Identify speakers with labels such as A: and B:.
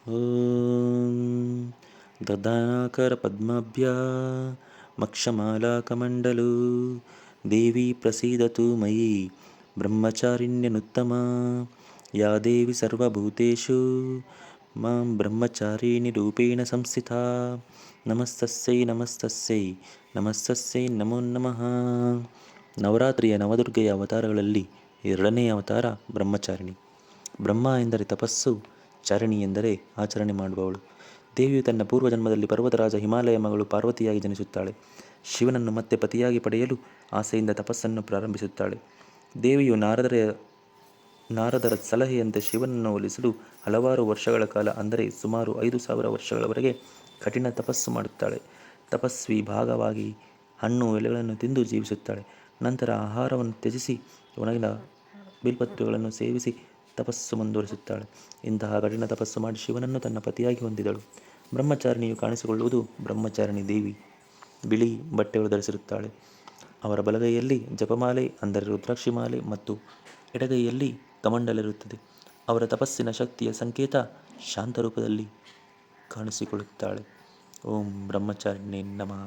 A: ಓಂ ದದಾನಾಕರ ಪದ್ಮಾಭ್ಯ ಮಕ್ಷಮಾಲಾಕಮಂಡಲೂ ದೇವಿ ಪ್ರಸೀದತು ಮಯಿ ಬ್ರಹ್ಮಚಾರಿಣ್ಯನುತ್ತಮ ಯಾ ದೇವಿ ಸರ್ವಭೂತೇಷು ಮಾಂ ಬ್ರಹ್ಮಚಾರಿಣಿ ರೂಪೇಣ ಸಂಸ್ಥಿತಾ ನಮಸ್ತಸ್ಯೈ ನಮಸ್ತಸ್ಯೈ ನಮಸ್ತಸ್ಯೈ ನಮೋ ನಮಃ. ನವರಾತ್ರಿಯ ನವದುರ್ಗೆಯ ಅವತಾರಗಳಲ್ಲಿ ಎರಡನೆಯ ಅವತಾರ ಬ್ರಹ್ಮಚಾರಿಣಿ. ಬ್ರಹ್ಮ ಎಂದರೆ ತಪಸ್ಸು, ಚಾರಿಣಿ ಎಂದರೆ ಆಚರಣೆ ಮಾಡುವವಳು. ದೇವಿಯು ತನ್ನ ಪೂರ್ವಜನ್ಮದಲ್ಲಿ ಪರ್ವತರಾಜ ಹಿಮಾಲಯ ಮಗಳು ಪಾರ್ವತಿಯಾಗಿ ಜನಿಸುತ್ತಾಳೆ. ಶಿವನನ್ನು ಮತ್ತೆ ಪತಿಯಾಗಿ ಪಡೆಯಲು ಆಸೆಯಿಂದ ತಪಸ್ಸನ್ನು ಪ್ರಾರಂಭಿಸುತ್ತಾಳೆ. ದೇವಿಯು ನಾರದರ ಸಲಹೆಯಂತೆ ಶಿವನನ್ನು ಒಲಿಸಲು ಹಲವಾರು ವರ್ಷಗಳ ಕಾಲ, ಅಂದರೆ ಸುಮಾರು 5,000 ವರ್ಷಗಳವರೆಗೆ ಕಠಿಣ ತಪಸ್ಸು ಮಾಡುತ್ತಾಳೆ. ತಪಸ್ವಿ ಭಾಗವಾಗಿ ಹಣ್ಣು ಎಲೆಗಳನ್ನು ತಿಂದು ಜೀವಿಸುತ್ತಾಳೆ. ನಂತರ ಆಹಾರವನ್ನು ತ್ಯಜಿಸಿ ಒಣಗಿದ ಬಿಲ್ಪತ್ರೆಗಳನ್ನು ಸೇವಿಸಿ ತಪಸ್ಸು ಮುಂದುವರಿಸುತ್ತಾಳೆ. ಇಂತಹ ಕಠಿಣ ತಪಸ್ಸು ಮಾಡಿ ಶಿವನನ್ನು ತನ್ನ ಪತಿಯಾಗಿ ಹೊಂದಿದಳು. ಬ್ರಹ್ಮಚಾರಿಣಿಯು ಕಾಣಿಸಿಕೊಳ್ಳುವುದು ಬ್ರಹ್ಮಚಾರಿಣಿ ದೇವಿ ಬಿಳಿ ಬಟ್ಟೆಗಳು ಧರಿಸಿರುತ್ತಾಳೆ. ಅವರ ಬಲಗೈಯಲ್ಲಿ ಜಪಮಾಲೆ ಅಂದರೆ ರುದ್ರಾಕ್ಷಿ ಮಾಲೆ ಮತ್ತು ಎಡಗೈಯಲ್ಲಿ ಕಮಂಡಲಿರುತ್ತದೆ. ಅವರ ತಪಸ್ಸಿನ ಶಕ್ತಿಯ ಸಂಕೇತ ಶಾಂತ ರೂಪದಲ್ಲಿ ಕಾಣಿಸಿಕೊಳ್ಳುತ್ತಾಳೆ. ಓಂ ಬ್ರಹ್ಮಚಾರಿಣಿ ನಮಃ.